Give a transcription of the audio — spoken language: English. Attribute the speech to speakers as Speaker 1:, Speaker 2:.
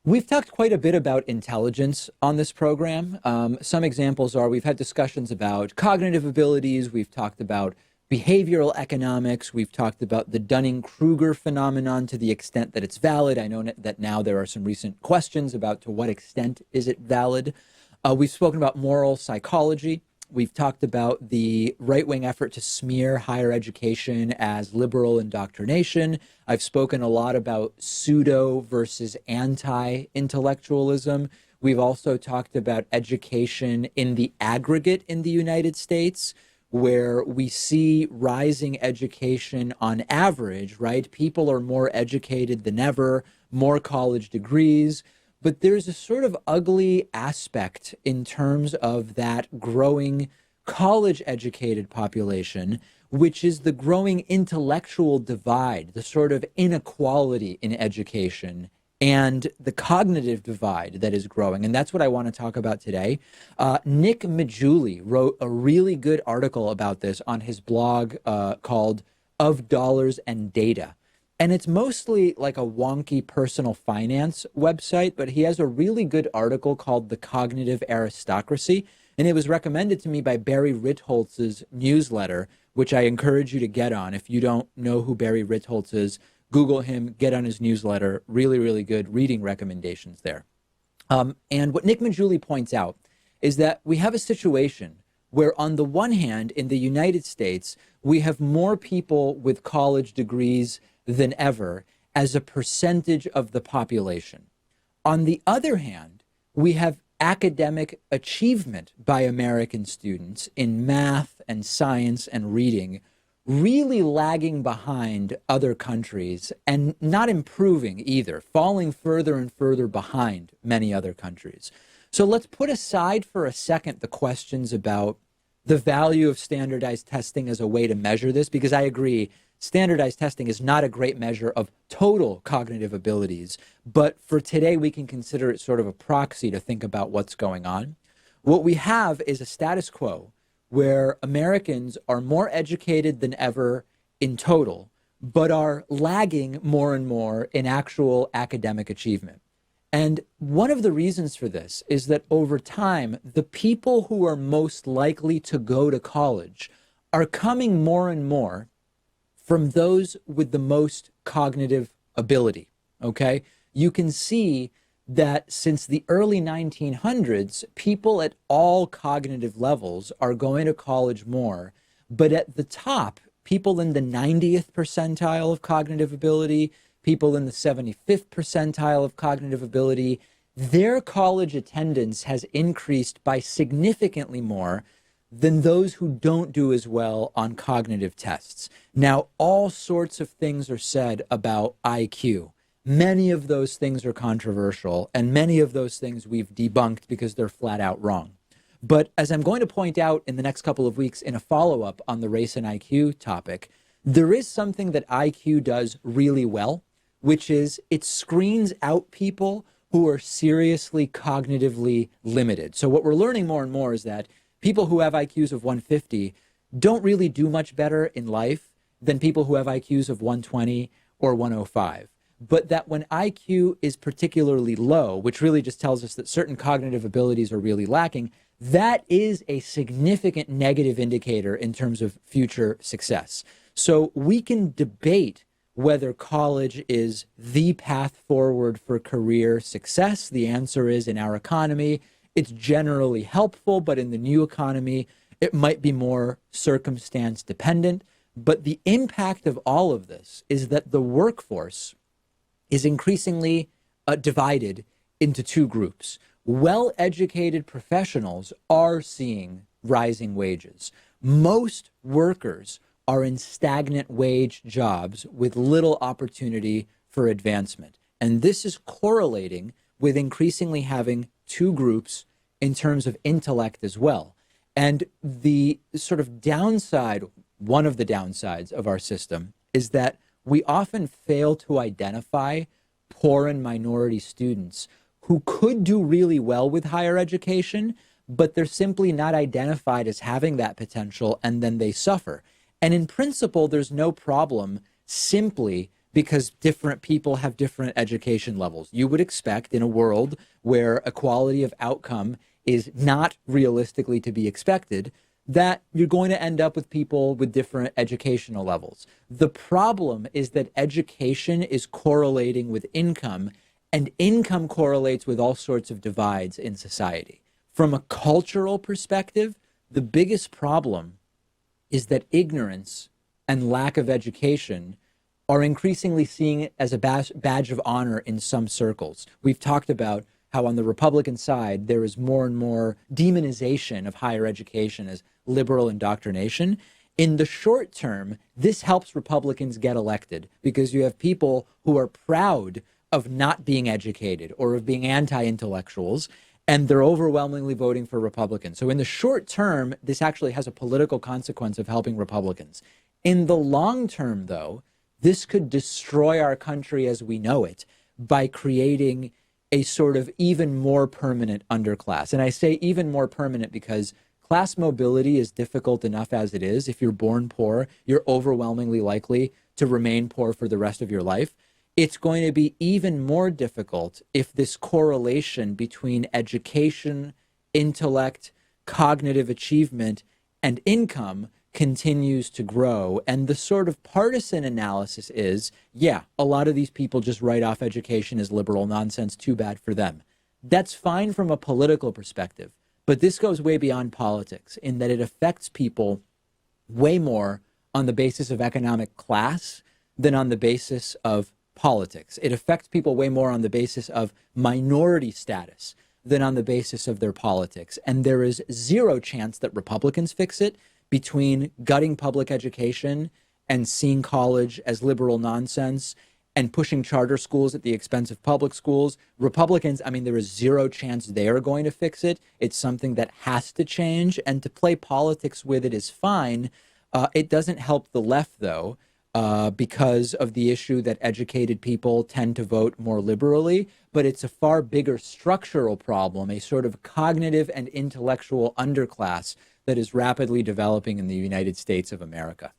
Speaker 1: We've talked quite a bit about intelligence on this program. Some examples are we've had discussions about cognitive abilities, we've talked about behavioral economics, we've talked about the Dunning-Kruger phenomenon to the extent that it's valid. I know that now there are some recent questions about to what extent is it valid. We've spoken about moral psychology. We've talked about the right-wing effort to smear higher education as liberal indoctrination. I've spoken a lot about pseudo versus anti-intellectualism. We've also talked about education in the aggregate in the United States, where we see rising education on average, right? People are more educated than ever, more college degrees. But there's a sort of ugly aspect in terms of that growing college educated population, which is the growing intellectual divide, the sort of inequality in education and the cognitive divide that is growing. And that's what I want to talk about today. Nick Majuli wrote a really good article about this on his blog called Of Dollars and Data. And it's mostly like a wonky personal finance website, but he has a really good article called The Cognitive Aristocracy. And it was recommended to me by Barry Ritholtz's newsletter, which I encourage you to get on. If you don't know who Barry Ritholtz is, Google him, get on his newsletter. Really, really good reading recommendations there. And what Nick Majuli points out is that we have a situation where on the one hand, in the United States, we have more people with college degrees than ever as a percentage of the population. On the other hand, we have academic achievement by American students in math and science and reading really lagging behind other countries and not improving either, falling further and further behind many other countries. So let's put aside for a second the questions about the value of standardized testing as a way to measure this, because I agree, standardized testing is not a great measure of total cognitive abilities, but for today we can consider it sort of a proxy to think about what's going on. What we have is a status quo where Americans are more educated than ever in total, but are lagging more and more in actual academic achievement. And one of the reasons for this is that over time, the people who are most likely to go to college are coming more and more from those with the most cognitive ability, okay? You can see that since the early 1900s, people at all cognitive levels are going to college more, but at the top, people in the 90th percentile of cognitive ability, people in the 75th percentile of cognitive ability, their college attendance has increased by significantly more than those who don't do as well on cognitive tests. Now, all sorts of things are said about IQ. Many of those things are controversial, and many of those things we've debunked because they're flat out wrong. But as I'm going to point out in the next couple of weeks in a follow-up on the race and IQ topic, there is something that IQ does really well, which is it screens out people who are seriously cognitively limited. So what we're learning more and more is that people who have IQs of 150 don't really do much better in life than people who have IQs of 120 or 105. But that when IQ is particularly low, which really just tells us that certain cognitive abilities are really lacking, that is a significant negative indicator in terms of future success. So we can debate whether college is the path forward for career success. The answer is, in our economy, it's generally helpful, but in the new economy, it might be more circumstance dependent. But the impact of all of this is that the workforce is increasingly divided into two groups. Well-educated professionals are seeing rising wages. Most workers are in stagnant wage jobs with little opportunity for advancement. And this is correlating with increasingly having two groups in terms of intellect as well. And the sort of downside, one of the downsides of our system is that we often fail to identify poor and minority students who could do really well with higher education, but they're simply not identified as having that potential, and then they suffer. And in principle, there's no problem simply because different people have different education levels. You would expect in a world where equality of outcome is not realistically to be expected, that you're going to end up with people with different educational levels. The problem is that education is correlating with income, and income correlates with all sorts of divides in society. From a cultural perspective, the biggest problem is that ignorance and lack of education are increasingly seeing it as a badge of honor in some circles. We've talked about how on the Republican side, there is more and more demonization of higher education as liberal indoctrination. In the short term, this helps Republicans get elected because you have people who are proud of not being educated or of being anti-intellectuals, and they're overwhelmingly voting for Republicans. So in the short term, this actually has a political consequence of helping Republicans. In the long term, though, this could destroy our country as we know it by creating a sort of even more permanent underclass. And I say even more permanent because class mobility is difficult enough as it is. If you're born poor, you're overwhelmingly likely to remain poor for the rest of your life. It's going to be even more difficult if this correlation between education, intellect, cognitive achievement, and income continues to grow. And the sort of partisan analysis is, yeah, a lot of these people just write off education as liberal nonsense. Too bad for them. That's fine from a political perspective, but this goes way beyond politics in that it affects people way more on the basis of economic class than on the basis of politics. It affects people way more on the basis of minority status than on the basis of their politics. And there is zero chance that Republicans fix it. Between gutting public education and seeing college as liberal nonsense and pushing charter schools at the expense of public schools, Republicans, I mean, there is zero chance they are going to fix it. It's something that has to change, and to play politics with it is fine. It doesn't help the left, though, because of the issue that educated people tend to vote more liberally, but it's a far bigger structural problem, a sort of cognitive and intellectual underclass that is rapidly developing in the United States of America.